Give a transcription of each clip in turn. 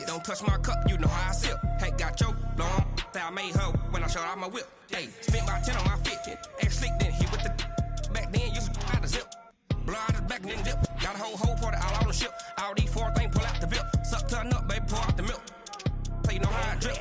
this. Don't touch my cup, you know how I sip. Hey, got your long. I made her when I showed out my whip. Hey, spent about 10 on my fit. Ass slick, then hit with the back then, used to out the zip. Blow out the back and then dip. Got a whole party all on the ship. All these four things pull out the VIP. Suck, turn up, baby, pour out the milk. So you know how I drip.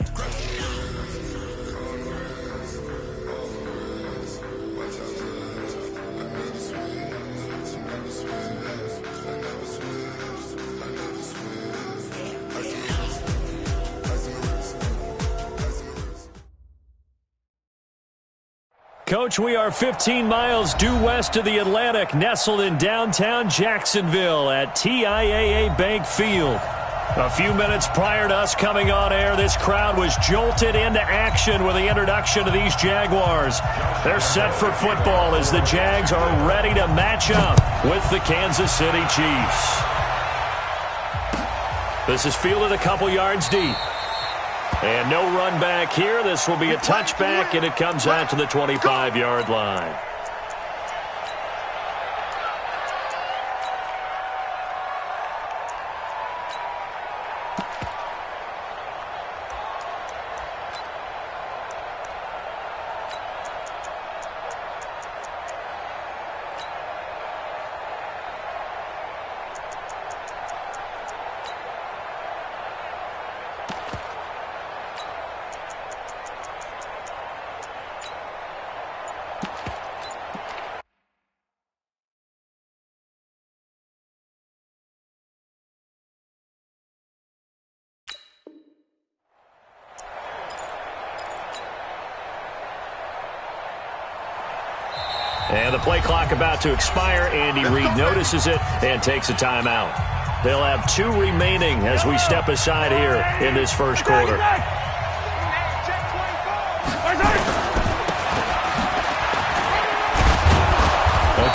Coach, we are 15 miles due west of the Atlantic, nestled in downtown Jacksonville at TIAA Bank Field. A few minutes prior to us coming on air, this crowd was jolted into action with the introduction of these Jaguars. They're set for football as the Jags are ready to match up with the Kansas City Chiefs. This is fielded a couple yards deep. And no run back here. This will be a touchback, and it comes out to the 25-yard line. And the play clock about to expire. Andy Reid notices it and takes a timeout. They'll have 2 remaining as we step aside here in this first quarter. A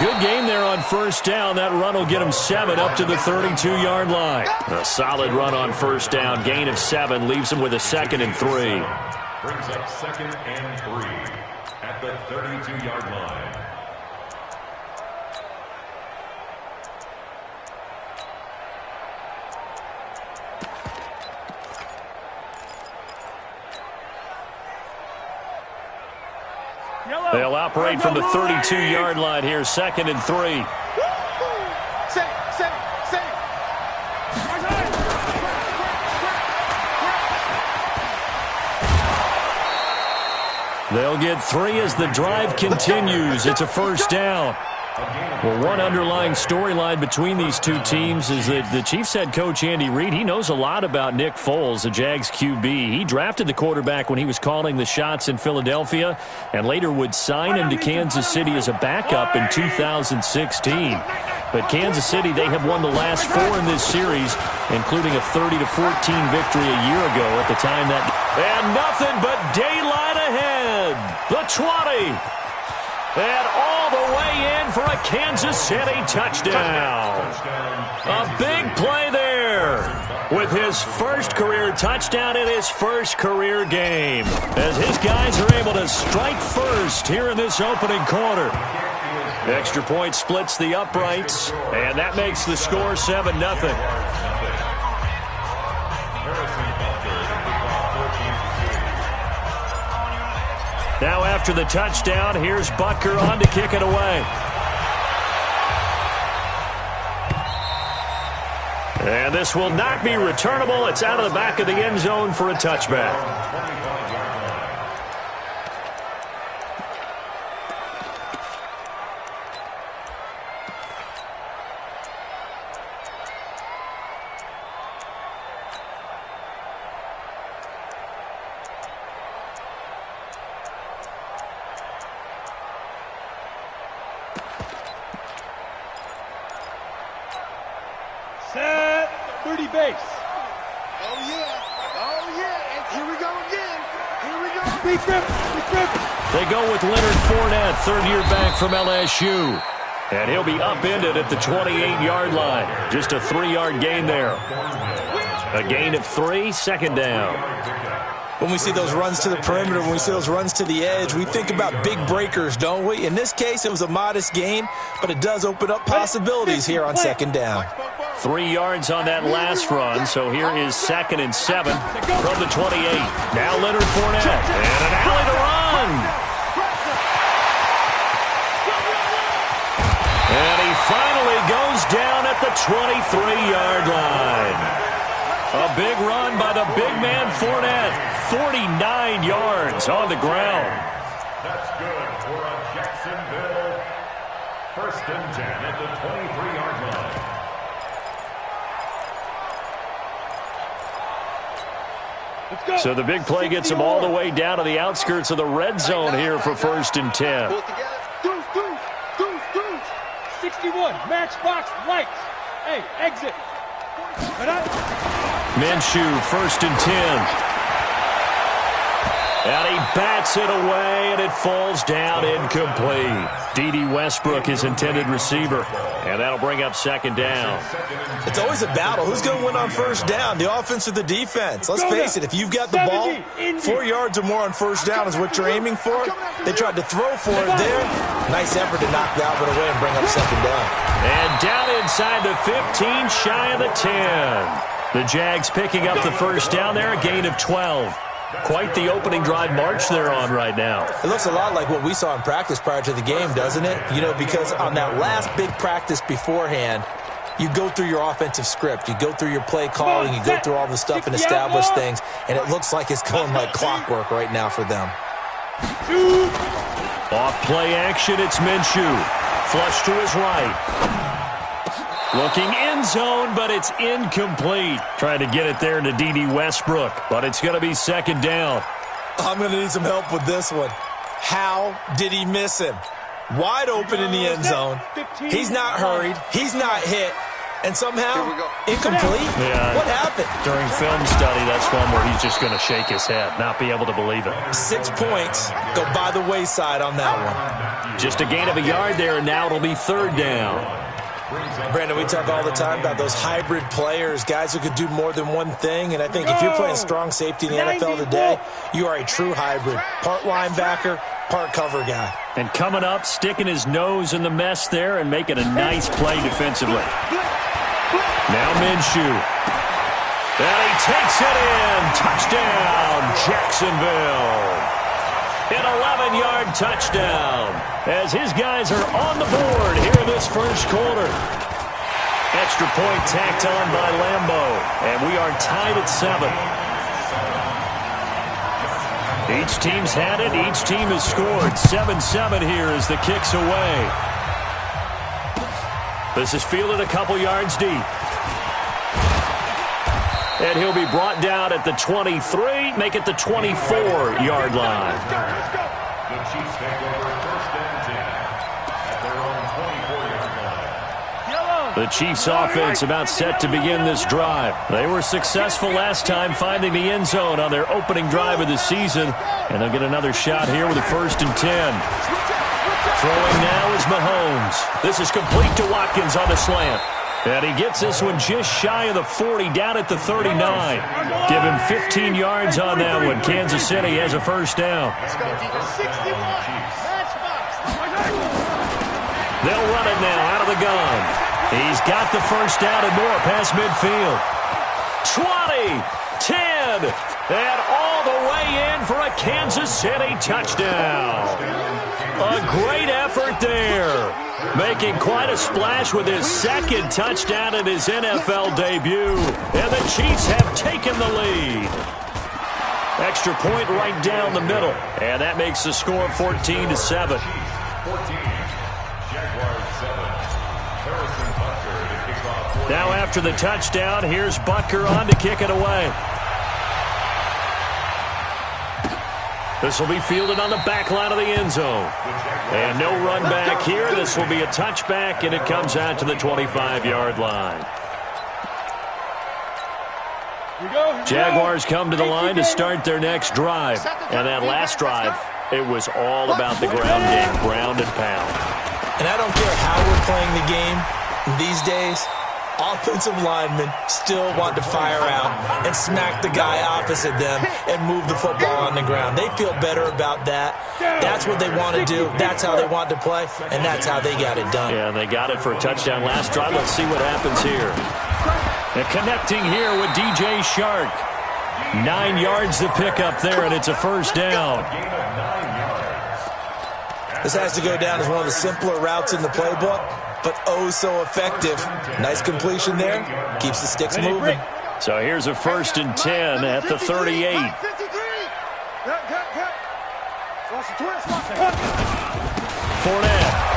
good game there on first down. That run will get him 7 up to the 32-yard line. A solid run on first down. Gain of 7 leaves him with a 2nd and 3. Brings up 2nd and 3 at the 32-yard line. They'll operate from the 32-yard line here, 2nd and 3. They'll get 3 as the drive continues. It's a first down. Well, one underlying storyline between these two teams is that the Chiefs head coach Andy Reid, he knows a lot about Nick Foles, the Jags QB. He drafted the quarterback when he was calling the shots in Philadelphia and later would sign him to Kansas City as a backup in 2016. But Kansas City, they have won the last 4 in this series, including a 30-14 victory a year ago at the time that... And nothing but daylight ahead. The 20. And all the way in for a Kansas City touchdown. A big play there with his first career touchdown in his first career game, as his guys are able to strike first here in this opening quarter. Extra point splits the uprights, and that makes the score 7-0. Now after the touchdown, here's Butker on to kick it away. And this will not be returnable. It's out of the back of the end zone for a touchback. Set 30 base. Oh, yeah. Oh, yeah. And here we go again. Here we go. Big rip. They go with Leonard Fournette, third-year back from LSU. And he'll be upended at the 28-yard line. Just a 3-yard gain there. A gain of 3, second down. When we see those runs to the perimeter, when we see those runs to the edge, we think about big breakers, don't we? In this case, it was a modest gain, but it does open up possibilities here on second down. 3 yards on that last run, so here is 2nd and 7 from the 28. Now Leonard Fournette, and an alley to run. And he finally goes down at the 23-yard line. A big run by the big man Fournette, 49 yards on the ground. That's good for a Jacksonville 1st and 10 at the 23-yard line. So the big play gets him all the way down to the outskirts of the red zone here for 1st and 10. 61, matchbox, lights. Hey, exit. Minshew, 1st and 10. And he bats it away, and it falls down incomplete. D.D. Westbrook, his intended receiver. And that'll bring up 2nd down. It's always a battle. Who's going to win on 1st down, the offense or the defense? Let's face it, if you've got the ball, 4 yards or more on 1st down is what you're aiming for. They tried to throw for it there. Nice effort to knock that one away and bring up 2nd down. And down inside the 15, shy of the 10. The Jags picking up the 1st down there, a gain of 12. Quite the opening drive march they're on right now. It looks a lot like what we saw in practice prior to the game, doesn't it? You know, because on that last big practice beforehand, you go through your offensive script. You go through your play calling. You go through all the stuff and establish things. And it looks like it's going like clockwork right now for them. Off play action, it's Minshew. Flush to his right. Looking end zone, but it's incomplete. Trying to get it there to D.D. Westbrook, but it's going to be 2nd down. I'm going to need some help with this one. How did he miss him? Wide open in the end zone. He's not hurried. He's not hit. And somehow, incomplete? Yeah. What happened? During film study, that's one where he's just going to shake his head, not be able to believe it. 6 points go by the wayside on that one. Just a gain of a yard there, and now it'll be 3rd down. Brandon, we talk all the time about those hybrid players, guys who could do more than one thing. And I think if you're playing strong safety in the NFL today, you are a true hybrid. Part linebacker, part cover guy. And coming up, sticking his nose in the mess there and making a nice play defensively. Now Minshew. And he takes it in. Touchdown, Jacksonville. An 11-yard touchdown as his guys are on the board here in this 1st quarter. Extra point tacked on by Lambeau, and we are tied at 7. Each team's had it. Each team has scored. 7-7 here as the kick's away. This is fielded a couple yards deep. And he'll be brought down at the 23, make it the 24-yard line. The Chiefs take over 1st and 10 at their own 24-yard line. The Chiefs offense about set to begin this drive. They were successful last time finding the end zone on their opening drive of the season. And they'll get another shot here with a 1st and 10. Throwing now is Mahomes. This is complete to Watkins on the slant. And he gets this one just shy of the 40, down at the 39. Give him 15 yards on that one. Kansas City has a 1st down. They'll run it now out of the gun. He's got the 1st down and more past midfield. 20, 10, and all the way in for a Kansas City touchdown. A great effort there. Making quite a splash with his 2nd touchdown in his NFL debut. And the Chiefs have taken the lead. Extra point right down the middle. And that makes the score 14-7. Chiefs 14, Jaguars 7. Harrison Butker to kick off. Now after the touchdown, here's Butker on to kick it away. This will be fielded on the back line of the end zone. And no run back here. This will be a touchback, and it comes out to the 25-yard line. Jaguars come to the line to start their next drive. And that last drive, it was all about the ground game, ground and pound. And I don't care how we're playing the game these days, offensive linemen still want to fire out and smack the guy opposite them and move the football on the ground. They feel better about that. That's what they want to do. That's how they want to play, and that's how they got it done. Yeah, they got it for a touchdown last drive. Let's see what happens here. And connecting here with DJ Shark. 9 yards to pick up there, and it's a first down. This has to go down as one of the simpler routes in the playbook, but oh so effective. Nice completion there. Keeps the sticks moving. So here's a 1st and 10 at the 38. Fournette.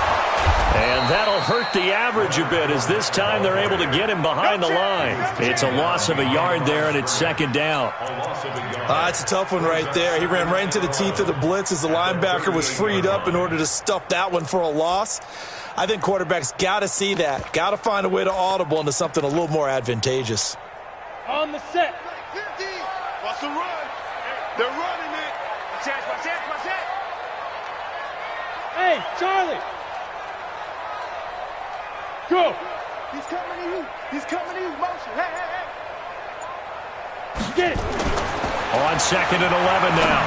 And that'll hurt the average a bit as this time they're able to get him behind the line. It's a loss of a yard there, and it's 2nd down. It's a tough one right there. He ran right into the teeth of the blitz as the linebacker was freed up in order to stuff that one for a loss. I think quarterbacks got to see that. Got to find a way to audible into something a little more advantageous. On the set. 50. Watch the run. They're running it. Watch it. Hey, Charlie. Go. He's coming to you. He's coming to you. Motion. Hey. Get it. On 2nd and 11 now.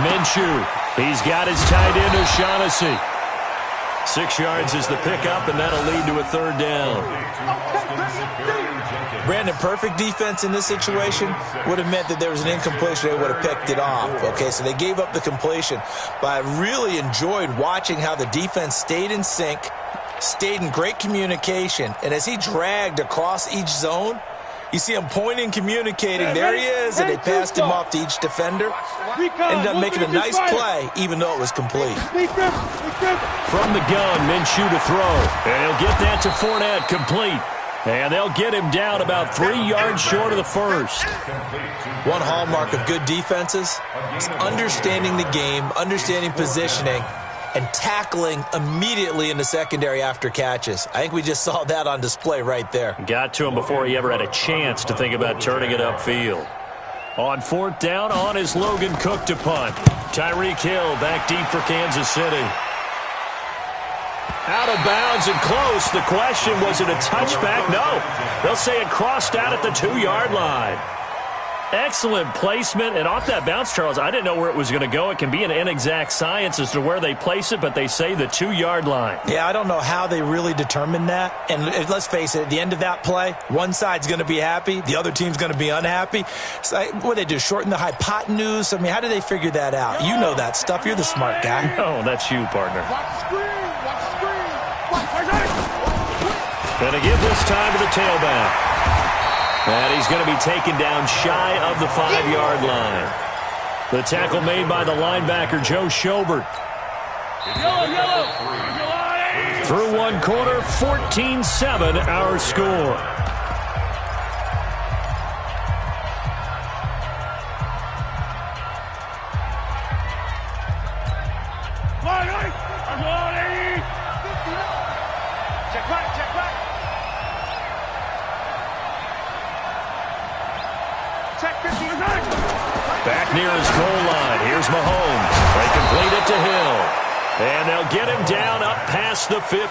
Minshew. He's got his tight end O'Shaughnessy. 6 yards is the pickup, and that'll lead to a 3rd down. Brandon, perfect defense in this situation would have meant that there was an incompletion. They would have picked it off. Okay, so they gave up the completion. But I really enjoyed watching how the defense stayed in sync, stayed in great communication, and as he dragged across each zone, you see him pointing, communicating. There he is, and they passed him off to each defender. Ended up making a nice play, even though it was complete. From the gun, Minshew to throw. And he'll get that to Fournette, complete. And they'll get him down about 3 yards short of the first. One hallmark of good defenses is understanding the game, understanding positioning, and tackling immediately in the secondary after catches. I think we just saw that on display right there. Got to him before he ever had a chance to think about turning it upfield. On 4th down, on is Logan Cook to punt. Tyreek Hill back deep for Kansas City. Out of bounds and close. The question, was it a touchback? No. They'll say it crossed out at the 2-yard line. Excellent placement, and off that bounce, Charles, I didn't know where it was going to go. It can be an inexact science as to where they place it, but they say the 2-yard line. Yeah, I don't know how they really determined that. And let's face it, at the end of that play, one side's going to be happy, the other team's going to be unhappy. So what they do, shorten the hypotenuse? I mean, how do they figure that out? You know that stuff. You're the smart guy. No, that's you, partner. Watch the screen. Going to give this time to the tailback. And he's going to be taken down shy of the 5-yard line. The tackle made by the linebacker, Joe Schobert. Through one quarter, 14-7 our score. Back near his goal line. Here's Mahomes. They complete it to Hill. And they'll get him down up past the 15.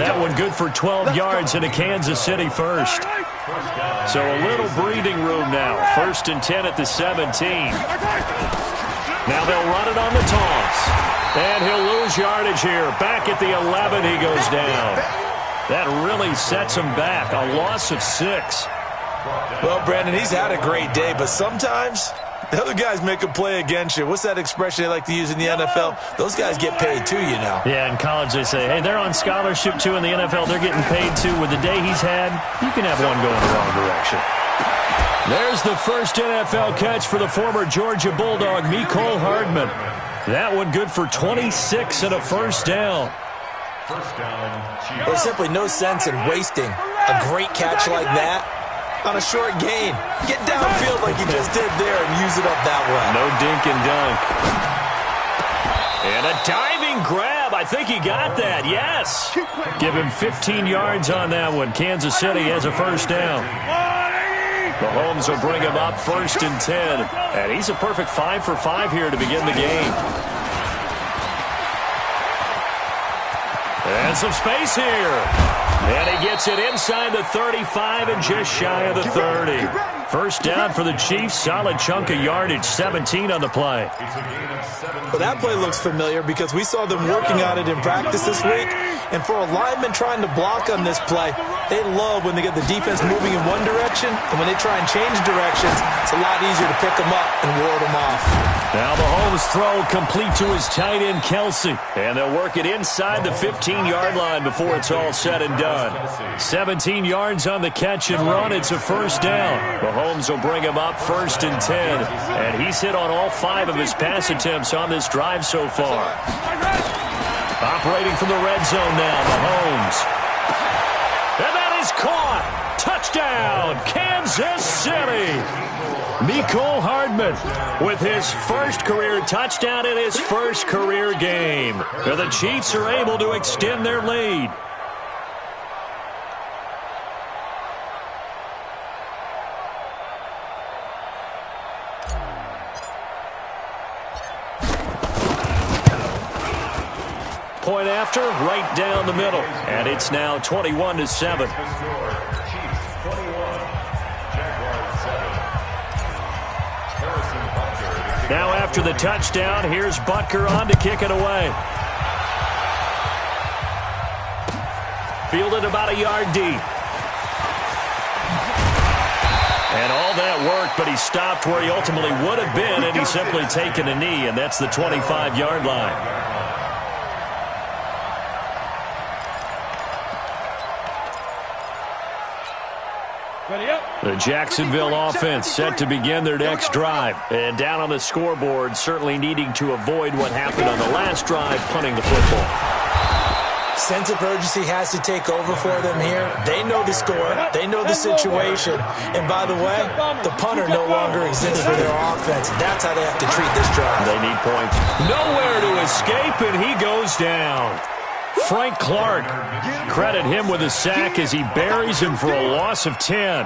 That one good for 12 yards in a Kansas City first. So a little breathing room now. 1st and 10 at the 17. Now they'll run it on the toss. And he'll lose yardage here. Back at the 11, he goes down. That really sets him back. A loss of 6. Well, Brandon, he's had a great day, but sometimes the other guys make a play against you. What's that expression they like to use in the NFL? Those guys get paid too, you know. Yeah, in college they say, hey, they're on scholarship too. In the NFL, they're getting paid too. With the day he's had, you can have one going the wrong direction. There's the first NFL catch for the former Georgia Bulldog, Mecole Hardman. That one good for 26 and a first down. There's simply no sense in wasting a great catch like that on a short gain. Get downfield like you just did there and use it up that way. No dink and dunk. And a diving grab. I think he got that. Yes. Give him 15 yards on that one. Kansas City has a first down. Mahomes will bring him up 1st and 10. And he's a perfect 5 for 5 here to begin the game. And some space here. And he gets it inside the 35 and just shy of the 30. First down for the Chiefs. Solid chunk of yardage, 17 on the play. Well, that play looks familiar because we saw them working on it in practice this week. And for a lineman trying to block on this play, they love when they get the defense moving in one direction. And when they try and change directions, it's a lot easier to pick them up and ward them off. Now Mahomes' throw complete to his tight end, Kelsey. And they'll work it inside the 15-yard line before it's all said and done. 17 yards on the catch and run. It's a first down. Mahomes will bring him up 1st and 10. And he's hit on all 5 of his pass attempts on this drive so far. Operating from the red zone now, Mahomes. And that is caught. Touchdown, Kansas City. Mecole Hardman with his first career touchdown in his first career game. The Chiefs are able to extend their lead. Point after, right down the middle. And it's now 21-7. Now after the touchdown, here's Butker on to kick it away. Fielded about a yard deep. And all that worked, but he stopped where he ultimately would have been, and he's simply taken a knee, and that's the 25-yard line. The Jacksonville offense set to begin their next drive. And down on the scoreboard, certainly needing to avoid what happened on the last drive, punting the football. Sense of urgency has to take over for them here. They know the score. They know the situation. And by the way, the punter no longer exists for their offense. That's how they have to treat this drive. They need points. Nowhere to escape, and he goes down. Frank Clark, credit him with a sack as he buries him for a loss of 10.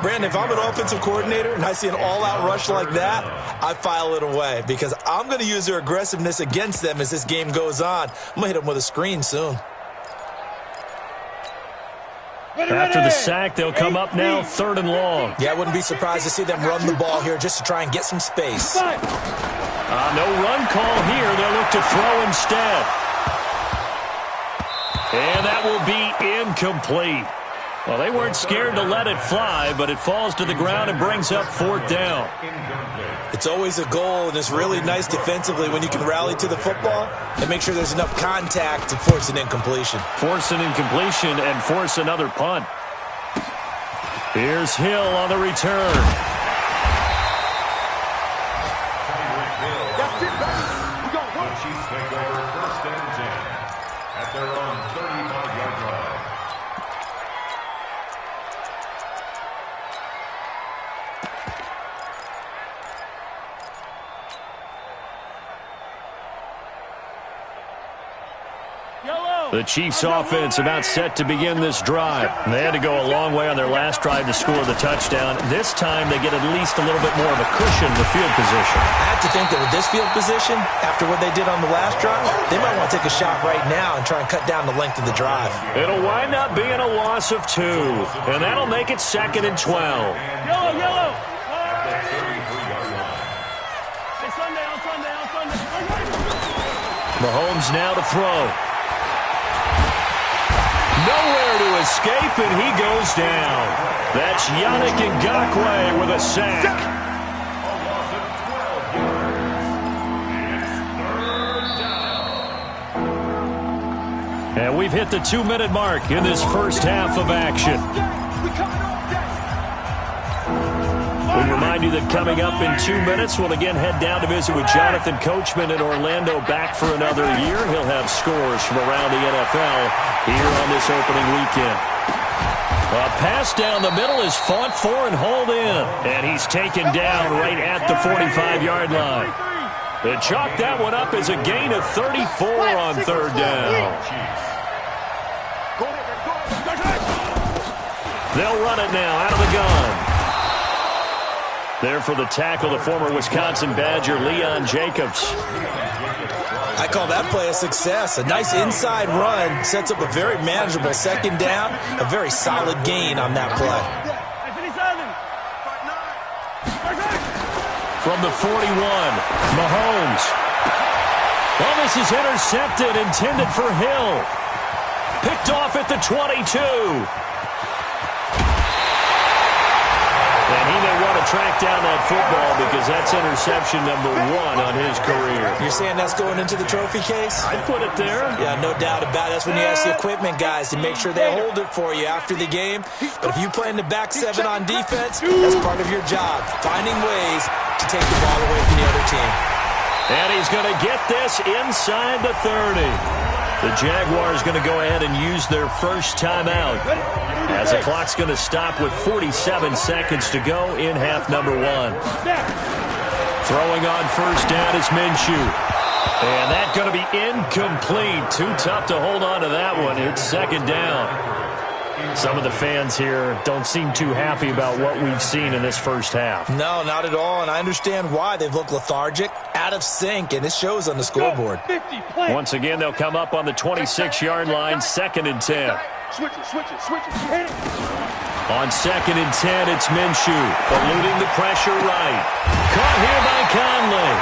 Brandon, if I'm an offensive coordinator and I see an all-out rush like that, I file it away because I'm going to use their aggressiveness against them as this game goes on. I'm going to hit them with a screen soon. After the sack, they'll come up now 3rd and long. Yeah, I wouldn't be surprised to see them run the ball here just to try and get some space. No run call here. They'll look to throw instead. And that will be incomplete. Well, they weren't scared to let it fly, but it falls to the ground and brings up 4th down. It's always a goal, and it's really nice defensively when you can rally to the football and make sure there's enough contact to force an incompletion. Force an incompletion and force another punt. Here's Hill on the return. Chiefs take over 1st and 10 at their own 35-yard line. The Chiefs offense about set to begin this drive. They had to go a long way on their last drive to score the touchdown. This time they get at least a little bit more of a cushion in the field position. I have to think that with this field position, after what they did on the last drive, they might want to take a shot right now and try and cut down the length of the drive. It'll wind up being a loss of 2, and that'll make it 2nd and 12. Yellow. Mahomes now to throw. Nowhere to escape, and he goes down. That's Yannick Ngakoue with a sack. A loss of 12 yards. It's 3rd down. And we've hit the 2-minute mark in this first half of action. We remind you that coming up in 2 minutes, we'll again head down to visit with Jonathan Coachman in Orlando, back for another year. He'll have scores from around the NFL here on this opening weekend. A pass down the middle is fought for and hauled in. And he's taken down right at the 45-yard line. They chalk that one up as a gain of 34 on 3rd down. They'll run it now out of the gun. There for the tackle, the former Wisconsin Badger, Leon Jacobs. I call that play a success. A nice inside run sets up a very manageable 2nd down. A very solid gain on that play. from the 41. Mahomes. Well, this is intercepted, intended for Hill. Picked off at the 22. And he may want to track down that football because that's interception number 1 on his career. You're saying that's going into the trophy case? I'd put it there. Yeah, no doubt about it. That's when you ask the equipment guys to make sure they hold it for you after the game. But if you play in the back 7 on defense, that's part of your job, finding ways to take the ball away from the other team. And he's going to get this inside the 30. The Jaguars going to go ahead and use their first timeout as the clock's going to stop with 47 seconds to go in half number 1. Throwing on first down is Minshew. And that's going to be incomplete. Too tough to hold on to that one. It's second down. Some of the fans here don't seem too happy about what we've seen in this first half. No, not at all, and I understand why. They've looked lethargic, out of sync, and it shows on the scoreboard. Once again, they'll come up on the 26-yard line, 2nd and 10. Switch it. On 2nd and 10, it's Minshew, eluding the pressure right. Caught here by Conley,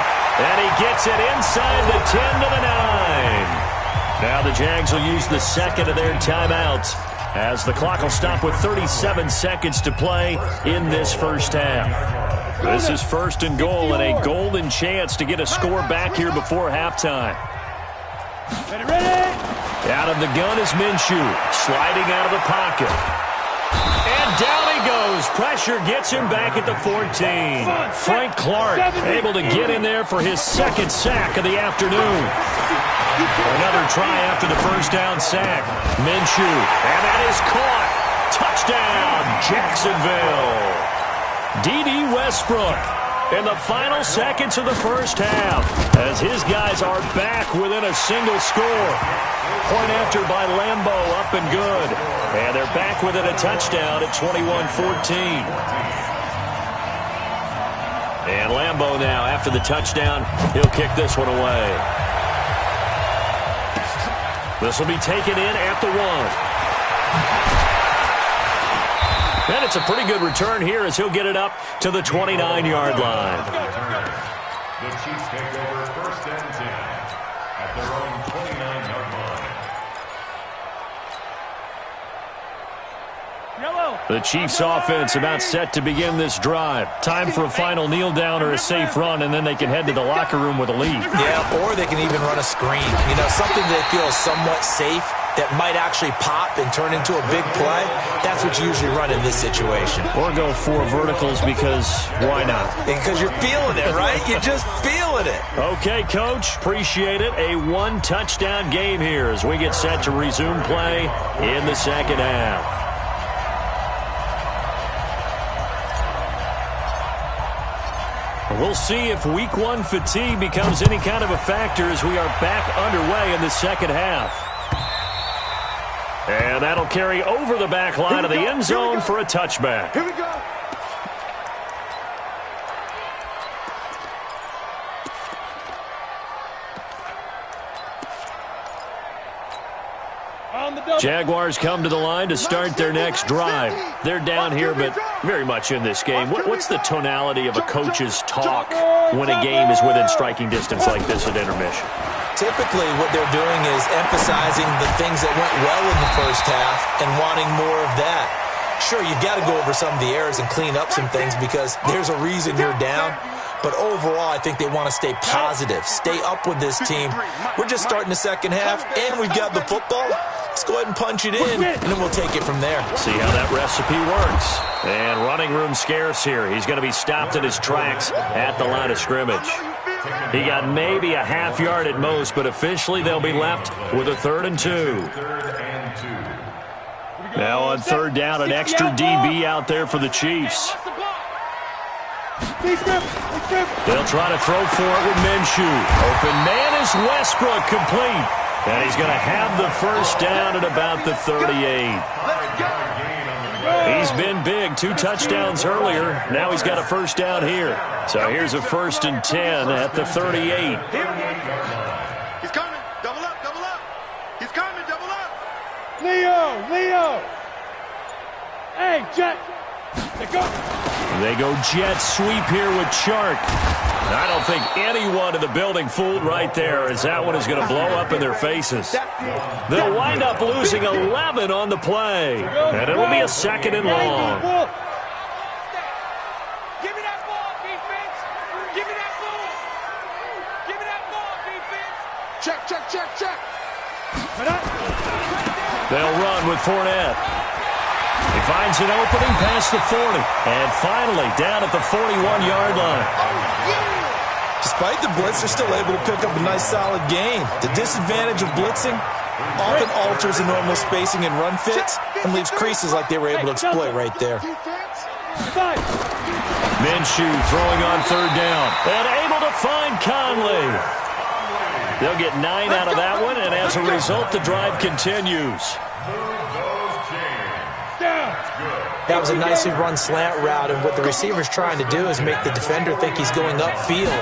and he gets it inside the 10 to the 9. Now the Jags will use the second of their timeouts, as the clock will stop with 37 seconds to play in this first half. This is 1st and goal and a golden chance to get a score back here before halftime. Ready? Out of the gun is Minshew, sliding out of the pocket. And down he goes. Pressure gets him back at the 14. Frank Clark able to get in there for his 2nd sack of the afternoon. Another try after the first down sack. Minshew, and that is caught. Touchdown, Jacksonville. D.D. Westbrook in the final seconds of the first half as his guys are back within a single score. Point after by Lambo, up and good. And they're back within a touchdown at 21-14. And Lambo now, after the touchdown, he'll kick this one away. This will be taken in at the 1. And it's a pretty good return here as he'll get it up to the 29-yard line. The Chiefs take over 1st and 10 at their own 29-yard line. The Chiefs offense about set to begin this drive. Time for a final kneel down or a safe run, and then they can head to the locker room with a lead. Yeah, or they can even run a screen. You know, something they feel is somewhat safe that might actually pop and turn into a big play. That's what you usually run in this situation. Or go 4 verticals because why not? Because you're feeling it, right? You're just feeling it. Okay, Coach. Appreciate it. A 1-touchdown game here as we get set to resume play in the second half. We'll see if Week 1 fatigue becomes any kind of a factor as we are back underway in the second half. And that'll carry over the back line of the end zone for a touchback. Here we go. Jaguars come to the line to start their next drive. They're down here, but very much in this game. What's the tonality of a coach's talk when a game is within striking distance like this at intermission? Typically, what they're doing is emphasizing the things that went well in the first half and wanting more of that. Sure, you've got to go over some of the errors and clean up some things because there's a reason you're down. But overall, I think they want to stay positive, stay up with this team. We're just starting the second half, and we've got the football. Let's go ahead and punch it in, and then we'll take it from there. See how that recipe works. And running room scarce here. He's going to be stopped in his tracks at the line of scrimmage. He got maybe a half yard at most, but officially they'll be left with a 3rd and 2. Now on 3rd down, an extra DB out there for the Chiefs. They'll try to throw for it with Minshew. Open man is Westbrook, complete. And he's going to have the first down at about the 38. He's been big, 2 touchdowns earlier. Now he's got a first down here. So here's a 1st and 10 at the 38. He's coming. Double up, double up. He's coming, double up. Leo. Hey, Jack. Let's go. They go jet sweep here with Chark. I don't think anyone in the building fooled right there, as that one is going to blow up in their faces. They'll wind up losing 11 on the play, and it'll be a 2nd and long. Give me that ball, defense. Give me that ball. Give me that ball, defense. Check, check, check, check. They'll run with Fournette. He finds an opening past the 40, and finally down at the 41-yard line. Despite the blitz, they're still able to pick up a nice, solid gain. The disadvantage of blitzing often alters the normal spacing and run fits and leaves creases like they were able to exploit right there. Minshew throwing on 3rd down, and able to find Conley. They'll get 9 out of that one, and as a result, the drive continues. That was a nicely run slant route, and what the receiver's trying to do is make the defender think he's going upfield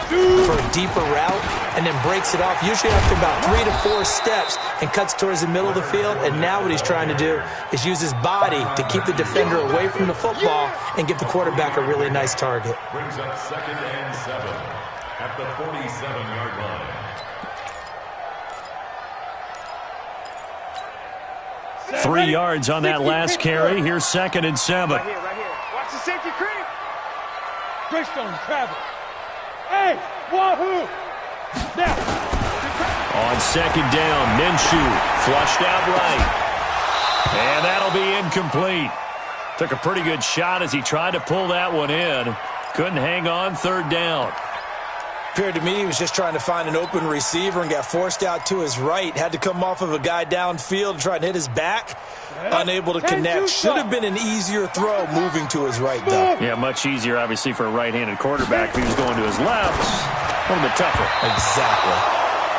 for a deeper route, and then breaks it off, usually after about 3 to 4 steps, and cuts towards the middle of the field. And now what he's trying to do is use his body to keep the defender away from the football and give the quarterback a really nice target. Brings up 2nd and 7 at the 47-yard line. Three yards on that last carry. Here's 2nd and 7. Right here, right here. Watch the safety creep. Greystone, travel. Hey, wahoo! Now. On 2nd down, Minshew flushed out right. And that'll be incomplete. Took a pretty good shot as he tried to pull that one in. Couldn't hang on 3rd down. Appeared to me he was just trying to find an open receiver and got forced out to his right. Had to come off of a guy downfield to try and hit his back. Unable to connect. Should have been an easier throw moving to his right, though. Yeah, much easier, obviously, for a right-handed quarterback. If he was going to his left, a little bit tougher. Exactly.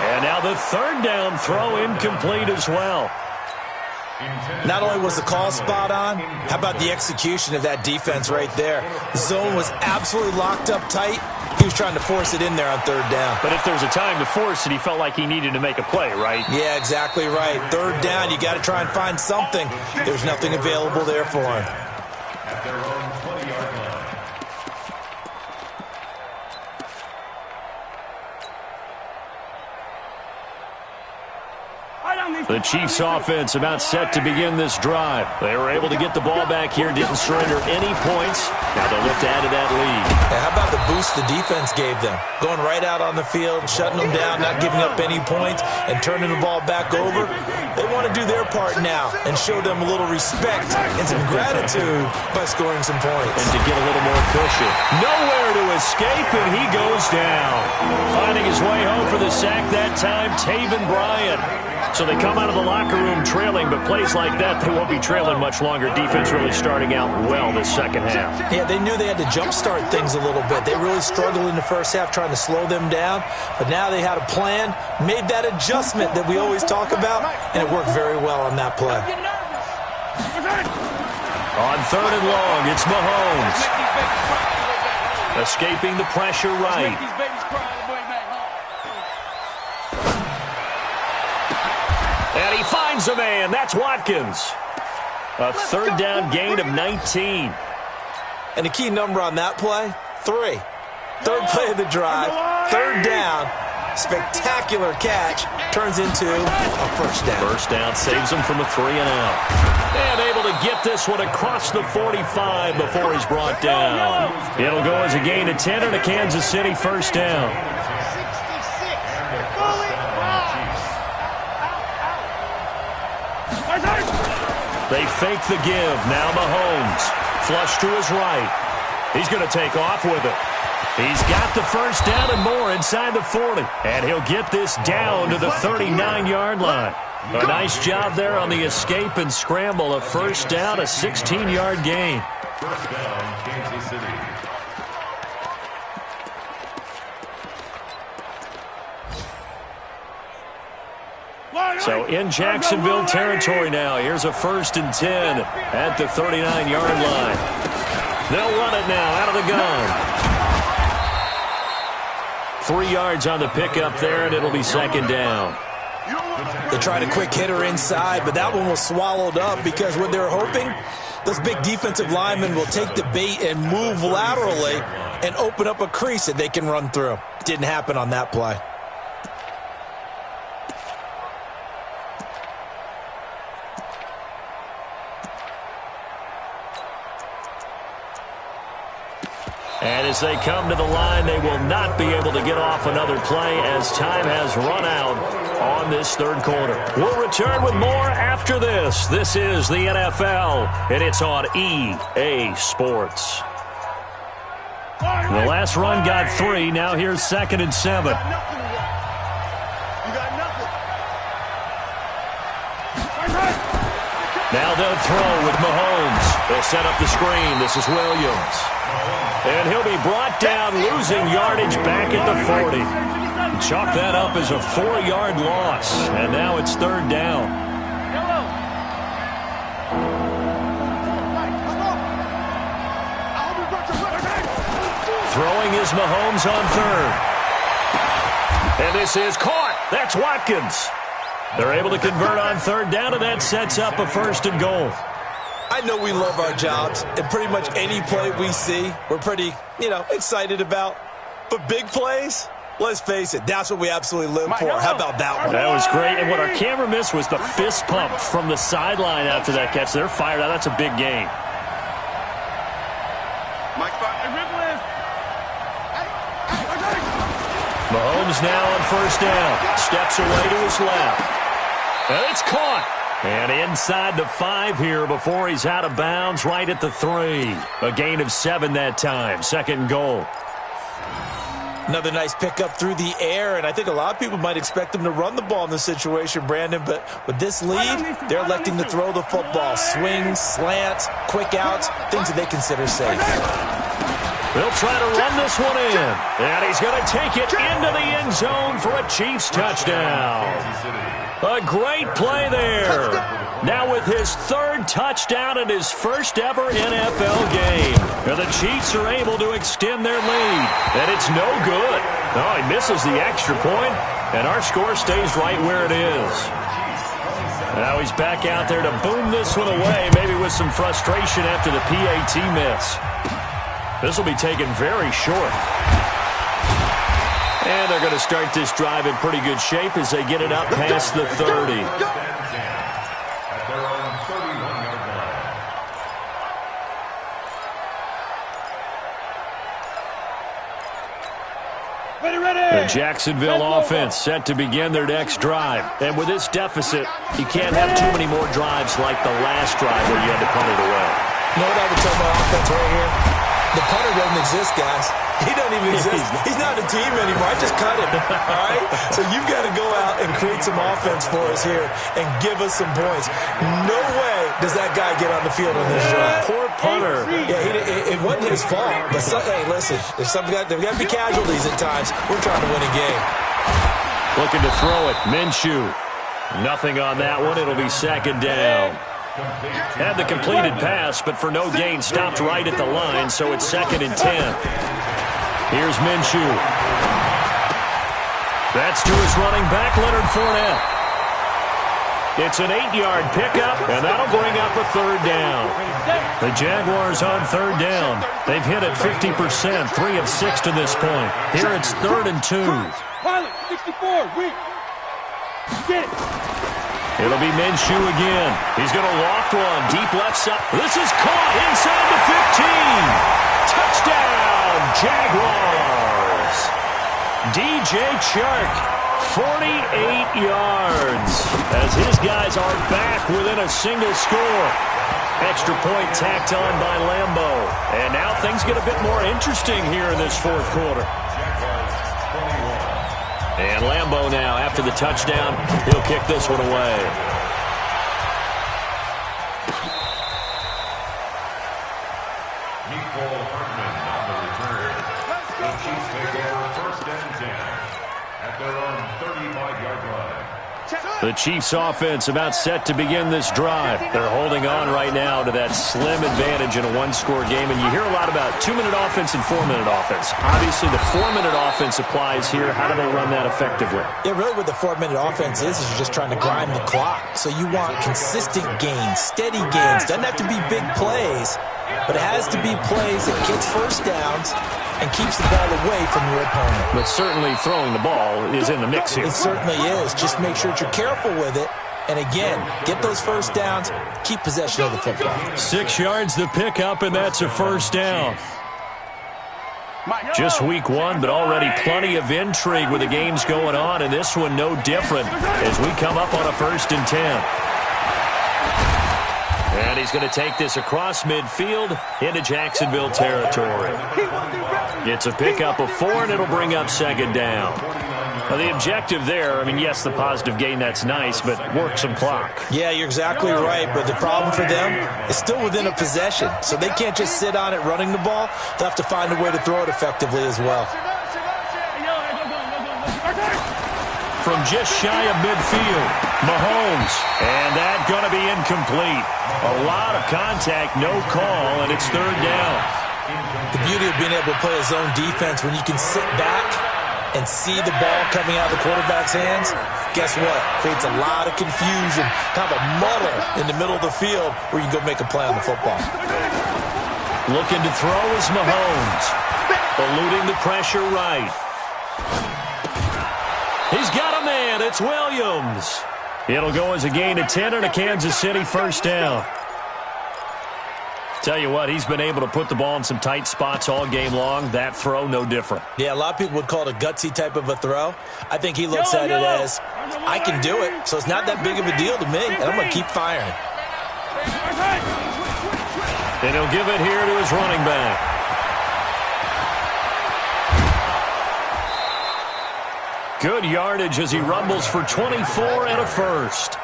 And now the 3rd down throw incomplete as well. Not only was the call spot on, how about the execution of that defense right there? The zone was absolutely locked up tight. He was trying to force it in there on 3rd down. But if there's a time to force it, he felt like he needed to make a play, right? Yeah, exactly right. 3rd down, you got to try and find something. There's nothing available there for him. At their own 20-yard line. The Chiefs offense about set to begin this drive. They were able to get the ball back here, didn't surrender any points. Now they'll look to add to that lead. Yeah, how about the boost the defense gave them? Going right out on the field, shutting them down, not giving up any points, and turning the ball back over. They want to do their part now and show them a little respect and some gratitude by scoring some points. And to get a little more cushion. Nowhere to escape, and he goes down. Finding his way home for the sack that time, Taven Bryan. So they come out of the locker room trailing, but plays like that, they won't be trailing much longer. Defense really starting out well this 2nd half. Yeah, they knew they had to jumpstart things a little bit. They really struggled in the 1st half trying to slow them down, but now they had a plan, made that adjustment that we always talk about, and it worked very well on that play. On 3rd and long, it's Mahomes. Escaping the pressure right. And he finds a man. That's Watkins. A 3rd down gain of 19. And the key number on that play, 3. 3rd play of the drive, 3rd down. Spectacular catch turns into a 1st down. 1st down saves him from a 3 and out. And able to get this one across the 45 before he's brought down. It'll go as a gain of 10 and a Kansas City 1st down. They fake the give. Now Mahomes. Flush to his right. He's going to take off with it. He's got the 1st down and more inside the 40. And he'll get this down to the 39-yard line. A nice job there on the escape and scramble. A 1st down, a 16-yard gain. 1st down, Kansas City. So in Jacksonville territory now. Here's a 1st and 10 at the 39-yard line. They'll run it now out of the gun. 3 yards on the pickup there, and it'll be 2nd down. They tried a quick hitter inside, but that one was swallowed up because what they were hoping those big defensive linemen will take the bait and move laterally and open up a crease that they can run through. Didn't happen on that play. And as they come to the line, they will not be able to get off another play as time has run out on this third quarter. We'll return with more after this. This is the NFL, and it's on EA Sports. The last run got 3. Now here's 2nd and 7. Now they'll throw with Mahomes. They'll set up the screen. This is Williams. And he'll be brought down, losing yardage back at the 40. Chalk that up as a 4-yard loss. And now it's 3rd down. Throwing is Mahomes on 3rd. And this is caught. That's Watkins. They're able to convert on 3rd down, and that sets up a 1st and goal. I know we love our jobs, and pretty much any play we see, we're pretty, excited about. But big plays, let's face it, that's what we absolutely live for. How about that one? That was great, and what our camera missed was the fist pump from the sideline after that catch. They're fired out. That's a big game. Mahomes now on 1st down. Steps away to his left. And it's caught. And inside the 5 here before he's out of bounds, right at the 3. A gain of 7 that time. 2nd goal. Another nice pickup through the air, and I think a lot of people might expect them to run the ball in this situation, Brandon, but with this lead, they're electing to throw the football. Swings, slants, quick outs, things that they consider safe. They'll try to run this one in, and he's going to take it into the end zone for a Chiefs touchdown. A great play there. Now with his 3rd touchdown in his first ever NFL game. And the Chiefs are able to extend their lead. And it's no good. Oh, he misses the extra point, and our score stays right where it is. Now he's back out there to boom this one away, maybe with some frustration after the PAT miss. This will be taken very short. And they're going to start this drive in pretty good shape as they get it up past the 30. The Jacksonville offense set to begin their next drive. And with this deficit, you can't have too many more drives like the last drive where you had to punt it away. You know what I would tell my offense right here? The punter doesn't exist, guys. He doesn't even exist. He's not a team anymore. I just cut him, all right? So you've got to go out and create some offense for us here and give us some points. No way does that guy get on the field on this drive. Poor punter. Yeah, it wasn't his fault. But hey, listen, there's got to be casualties at times. We're trying to win a game. Looking to throw it. Minshew. Nothing on that one. It'll be 2nd down. Had the completed pass, but for no gain, stopped right at the line, so it's 2nd and 10. Here's Minshew. That's to his running back, Leonard Fournette. It's an 8-yard pickup, and that'll bring up a 3rd down. The Jaguars on 3rd down. They've hit it 50%, 3 of 6 to this point. Here it's 3rd and 2. Pilot, 64, weak. Get it. It'll be Minshew again. He's going to loft one deep left side. This is caught inside the 15. Touchdown, Jaguars. DJ Chark, 48 yards, as his guys are back within a single score. Extra point tacked on by Lambeau. And now things get a bit more interesting here in this 4th quarter. And Lambeau now, after the touchdown, he'll kick this one away. Nicole Hartman on the return. The Chiefs take over 1st and 10 at their own 35-yard line. The Chiefs offense about set to begin this drive. They're holding on right now to that slim advantage in a one-score game. And you hear a lot about 2-minute offense and 4-minute offense. Obviously, the 4-minute offense applies here. How do they run that effectively? Yeah, really what the 4-minute offense is you're just trying to grind the clock. So you want consistent gains, steady gains. Doesn't have to be big plays, but it has to be plays that gets first downs and keeps the ball away from your opponent. But certainly throwing the ball is in the mix here. It certainly is. Just make sure that you're careful with it. And again, get those first downs, keep possession of the football. 6 yards the pickup, and that's a first down. Just week 1, but already plenty of intrigue with the games going on, and this one no different as we come up on a 1st and 10. And he's going to take this across midfield into Jacksonville territory. It's a pickup of 4, and it'll bring up 2nd down. Now, the objective there, I mean, yes, the positive gain, that's nice, but work some clock. Yeah, you're exactly right, but the problem for them is still within a possession, so they can't just sit on it running the ball. They'll have to find a way to throw it effectively as well. From just shy of midfield, Mahomes, and that going to be incomplete. A lot of contact, no call, and it's 3rd down. The beauty of being able to play a zone defense when you can sit back and see the ball coming out of the quarterback's hands, guess what? Creates a lot of confusion, kind of a muddle in the middle of the field where you can go make a play on the football. Looking to throw is Mahomes, eluding the pressure right. He's got a man. It's Williams. It'll go as a gain of 10 and a Kansas City 1st down. Tell you what, he's been able to put the ball in some tight spots all game long. That throw, no different. Yeah, a lot of people would call it a gutsy type of a throw. I think he looks at it as, I can do it, so it's not that big of a deal to me, and I'm going to keep firing. And he'll give it here to his running back. Good yardage as he rumbles for 24 and a 1st.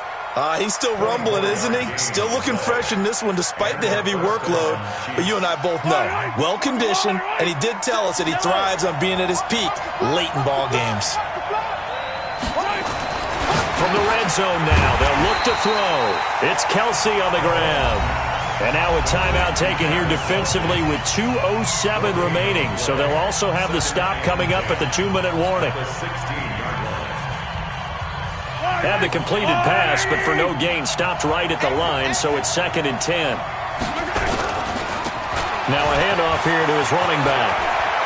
He's still rumbling, isn't he? Still looking fresh in this one despite the heavy workload. But you and I both know, well-conditioned, and he did tell us that he thrives on being at his peak late in ball games. From the red zone now, they'll look to throw. It's Kelsey on the ground. And now a timeout taken here defensively with 2:07 remaining. So they'll also have the stop coming up at the 2-minute warning. Had the completed pass, but for no gain, stopped right at the line, so it's 2nd and 10. Now a handoff here to his running back.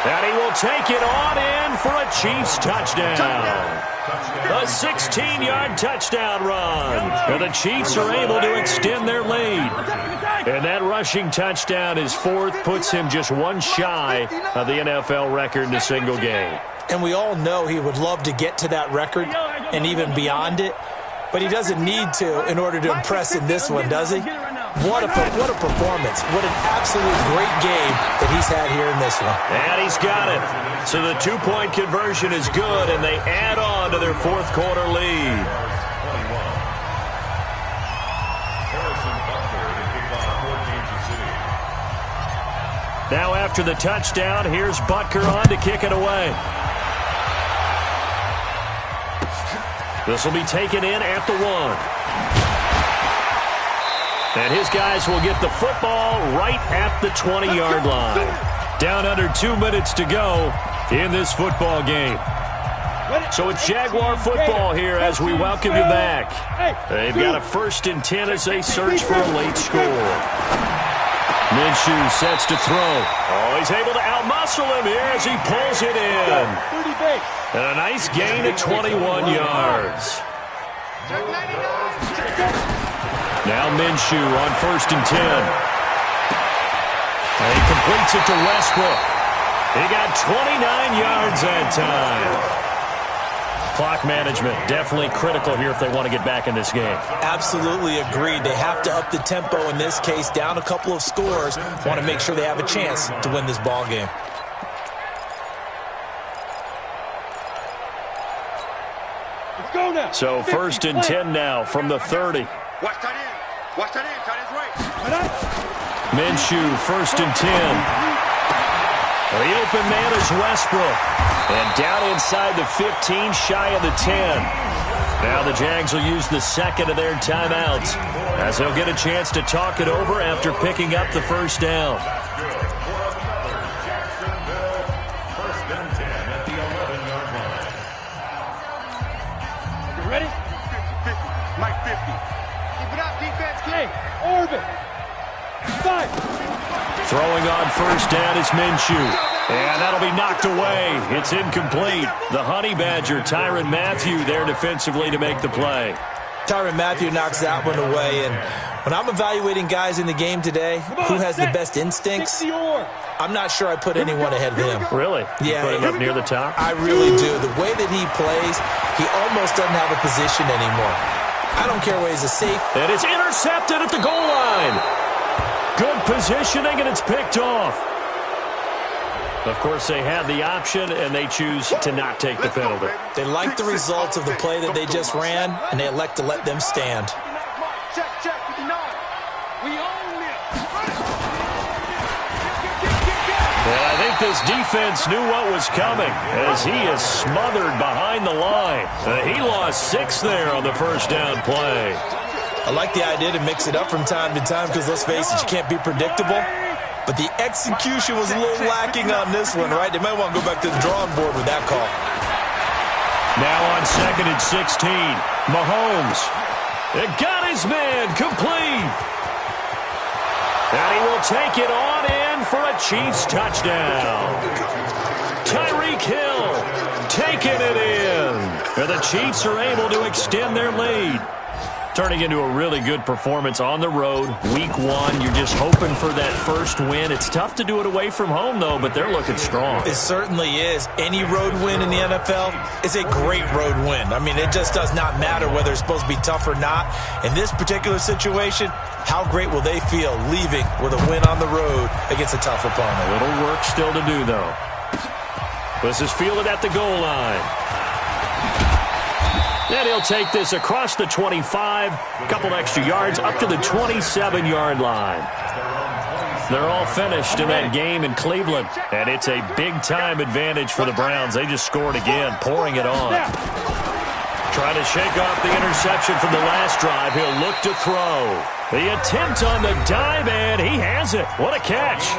And he will take it on in for a Chiefs touchdown. A 16-yard touchdown run. And the Chiefs are able to extend their lead. And that rushing touchdown is 4th, puts him just 1 shy of the NFL record in a single game. And we all know he would love to get to that record and even beyond it, but he doesn't need to in order to impress in this one, does he? What a performance. What an absolute great game that he's had here in this one. And he's got it. So the 2-point conversion is good, and they add on to their 4th quarter lead. Now after the touchdown, here's Butker on to kick it away. This will be taken in at the 1. And his guys will get the football right at the 20-yard line. Down under 2 minutes to go in this football game. So it's Jaguar football here as we welcome you back. They've got a 1st and 10 as they search for a late score. Minshew sets to throw. Oh, he's able to outmuscle him here as he pulls it in. And a nice gain of 21 yards. Now Minshew on 1st and 10. And he completes it to Westbrook. He got 29 yards that time. Clock management, definitely critical here if they want to get back in this game. Absolutely agreed. They have to up the tempo in this case, down a couple of scores. Want to make sure they have a chance to win this ball game. Let's go now. So 1st and 10 now from the 30. Watch that in. Watch that in. Cut his right. Minshew, 1st and 10. The open man is Westbrook. And down inside the 15, shy of the 10. Now the Jags will use the second of their timeouts as they'll get a chance to talk it over after picking up the first down. First and 10 at the 11-yard line. You ready? 50, Mike 50. Keep it up, defense. Hey, orbit. Fight. Throwing on first down is Minshew. And that'll be knocked away. It's incomplete. The Honey Badger, Tyrann Mathieu, there defensively to make the play. Tyrann Mathieu knocks that one away. And when I'm evaluating guys in the game today, who has the best instincts, I'm not sure I put anyone ahead of him. Really? Yeah. You put him up near the top? I really do. The way that he plays, he almost doesn't have a position anymore. I don't care where he's a safe. And it's intercepted at the goal line. Good positioning, and it's picked off. Of course, they had the option, and they choose to not take the penalty. They like the results of the play that they just ran, and they elect to let them stand. Check, 59. We own this. And I think this defense knew what was coming as he is smothered behind the line. He lost 6 there on the first down play. I like the idea to mix it up from time to time because, let's face it, you can't be predictable. But the execution was a little lacking on this one, right? They might want to go back to the drawing board with that call. Now on second and 16, Mahomes. It got his man complete. And he will take it on in for a Chiefs touchdown. Tyreek Hill taking it in. And the Chiefs are able to extend their lead. Turning into a really good performance on the road. Week 1, you're just hoping for that first win. It's tough to do it away from home, though, but they're looking strong. It certainly is. Any road win in the NFL is a great road win. I mean, it just does not matter whether it's supposed to be tough or not. In this particular situation, how great will they feel leaving with a win on the road against a tough opponent? A little work still to do, though. This is fielded at the goal line. And he'll take this across the 25, a couple extra yards, up to the 27-yard line. They're all finished in that game in Cleveland, and it's a big-time advantage for the Browns. They just scored again, pouring it on. Trying to shake off the interception from the last drive. He'll look to throw. The attempt on the dive, and he has it. What a catch.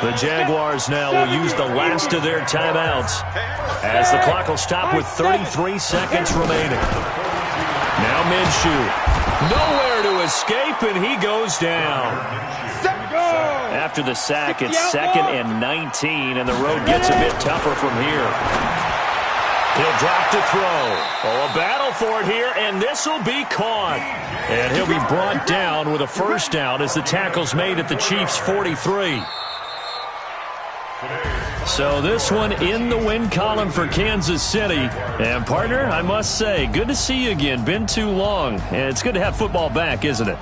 The Jaguars now will use the last of their timeouts as the clock will stop with 33 seconds remaining. Now Minshew. Nowhere to escape, and he goes down. After the sack, it's 2nd and 19, and the road gets a bit tougher from here. He'll drop to throw. Oh, a battle for it here, and this will be caught. And he'll be brought down with a first down as the tackle's made at the Chiefs' 43. So this one in the win column for Kansas City. And, partner, I must say, good to see you again. Been too long. And it's good to have football back, isn't it?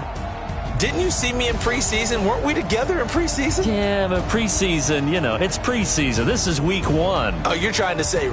Didn't you see me in preseason? Weren't we together in preseason? Yeah, but preseason, you know, it's preseason. This is week 1. Oh, you're trying to say